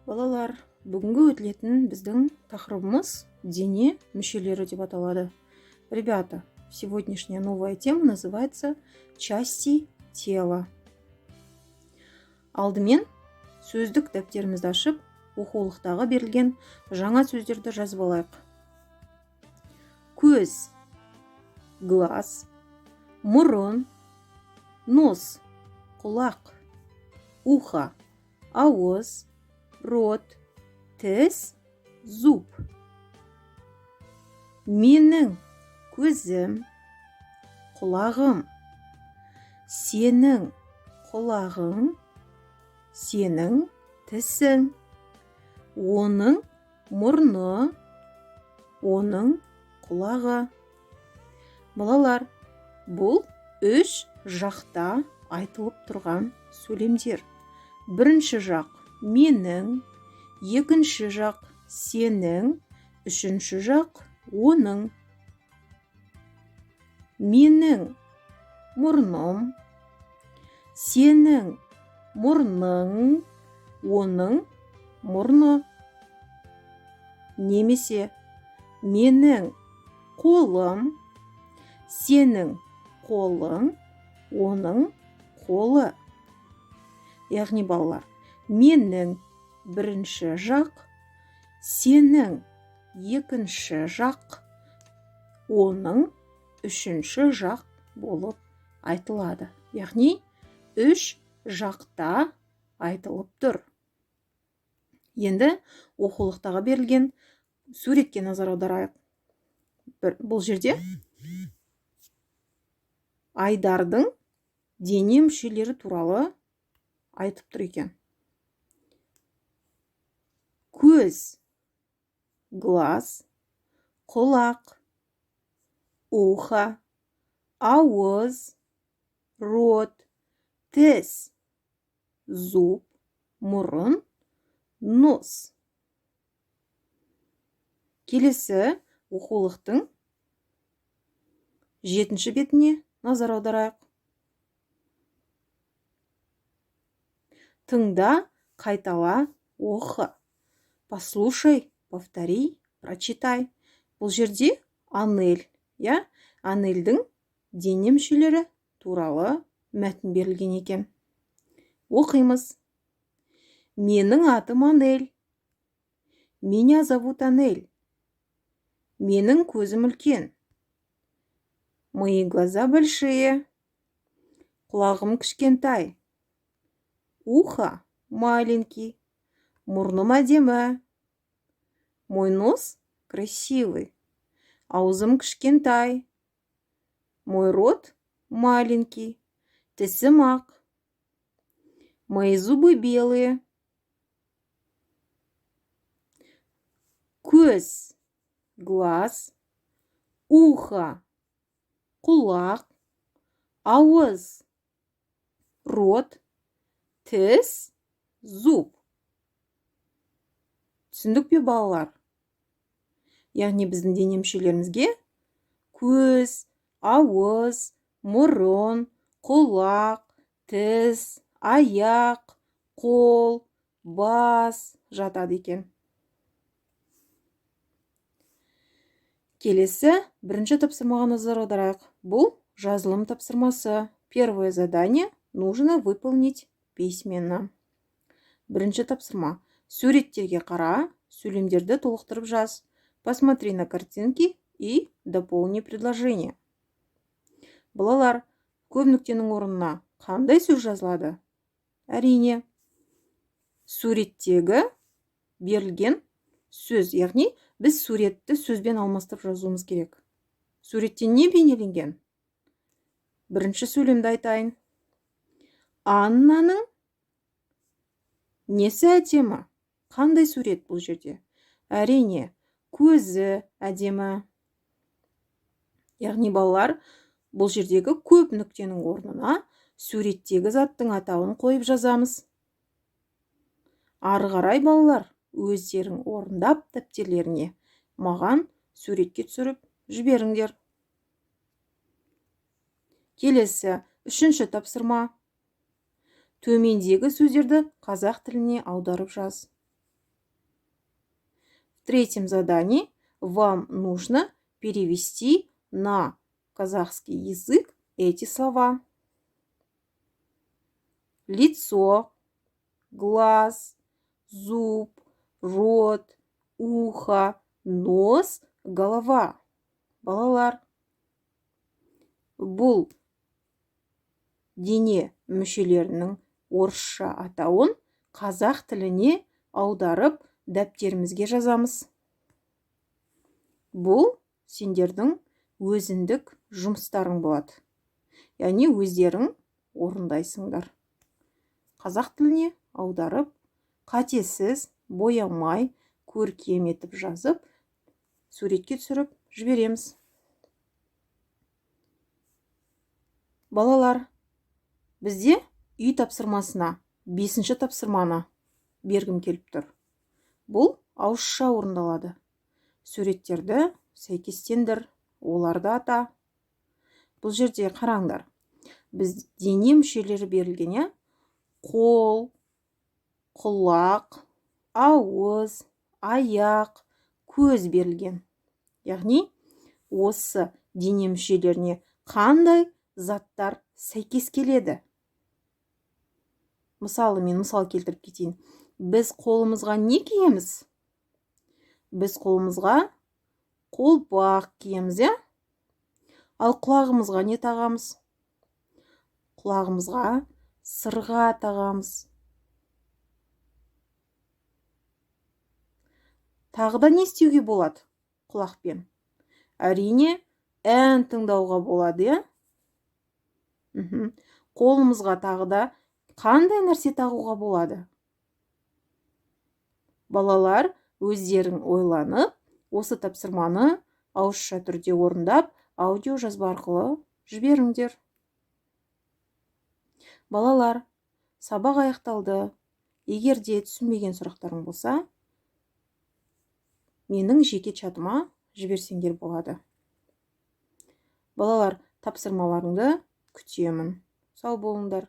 Балалар, бүгінгі өтілетін біздің тақырыбымыз дене мүшелері деп аталады. Ребята, сегодняшняя новая тема называется части тела. Алдымен сөздік дәптерімізді ашып, оқулықтағы берілген жаңа сөздерді жазып алайық. Көз, глаз, мұрын, нос, құлақ, ухо, ауыз, рот, тіс, зуб. Менің көзім, құлағым. Сенің құлағың, сенің тісің. Оның мұрны, оның құлағы. Балалар, бұл үш жақта айтылып тұрған сөйлемдер. Бірінші жақ менің, екінші жақ сенің, үшінші жақ оның. Менің мұрным, сенің мұрның, оның мұрны. Немесе менің қолым, сенің қолың, оның қолы. Яғни балалар, менің бірінші жақ, сенің екінші жақ, оның үшінші жақ болып айтылады. Яғни үш жақта айтылып тұр. Енді оқулықтағы берілген суретке назар аударайық. Бұл жерде Айдардың дене мүшелері туралы айтып тұр екен. Көз, глаз, құлақ, ухо, ауыз, рот, тіс, зуб, мұрын, нос. Келесі оқулықтың 7-ші бетіне назар аударайық. Тыңда, қайтала, оқы. Послушай, повтори, прочитай. Бұл жерде Анель, Анельдің дене мүшелері туралы мәтін берілген екен. Оқимыз. Менің атым Анель. Меня зовут Анель. Менің көзім үлкен. Мои глаза большие. Құлағым кішкентай. Ухо маленький. Мұрным әдемі. Мой нос красивый. Аузым кішкентай. Мой рот маленький. Тісім ақ. Мои зубы белые. Көз, глаз, ухо, құлақ, ауыз, рот, тіс, зуб. Түсіндік пе, балалар? Яғни біздің дене мүшелерімізге көз, ауыз, мұрын, құлақ, тіс, аяқ, қол, бас жатады екен. Келесі бірінші тапсырмаға назар аударайық. Бұл жазылым тапсырмасы. Первое задание нужно выполнить письменно. Бірінші тапсырма. Суреттерге қара, сөйлемдерді толықтырып жаз. Посмотри на картинки и дополни предложение. Балалар, көп нүктенің орнына қандай сөз жазылады? Әрине, суреттегі берілген сөз, яғни біз суретті сөзбен алмастырып жазуымыз керек. Суретте не бейнеленген? Бірінші сөйлемді айтайын. Аннаның несі әдемі? Қандай сурет бұл жерде? Әрине, көзі әдемі. Яғни балалар, бұл жердегі көп нүктенің орнына суреттегі заттың атауын қойып жазамыз. Ары қарай балалар, өздерің орындап дәптерлеріне маған суретке түсіріп жіберіңдер. Келесі, үшінші тапсырма. Төмендегі сөздерді қазақ тіліне аударып жаз. В третьем задании вам нужно перевести на казахский язык эти слова. Лицо, глаз, зуб, рот, ухо, нос, голова. Балалар, бұл дене мүшелерінің орысша атауын қазақ тіліне аударып дәптерімізге жазамыз. Бұл сендердің өзіндік жұмыстарың болады. Яғни өздерің орындайсыңдар. Қазақ тіліне аударып, қатесіз, боямай, көркем етіп жазып, суретке түсіріп жібереміз. Балалар, бізде үй тапсырмасына 5-ші тапсырманы бергім келіп тұр. Бұл ауызша орындалады. Суреттерді сәйкестендір, оларды ата. Бұл жерде қараңдар. Біз дене мүшелері берілген, қол, құлақ, ауыз, аяқ, көз берілген. Яғни, осы дене мүшелеріне қандай заттар сәйкес келеді? Мысалы, мен мысал келтіріп кетейін. Біз қолымызға не киеміз? Біз қолымызға қолпақ киеміз, Ал құлағымызға не тағамыз? Құлағымызға сырға тағамыз. Тағы да не істеуге болады құлақпен? Әрине, ән тыңдауға болады, Қолымызға тағы да қандай нәрсе тағуға болады? Балалар, өздерің ойланып, осы тапсырманы ауызша түрде орындап, аудио жазба арқылы жіберіңдер. Балалар, сабақ аяқталды. Егер де түсінбеген сұрақтарың болса, менің жеке чатыма жіберсеңдер болады. Балалар, тапсырмаларыңды күтемін. Сау болыңдар.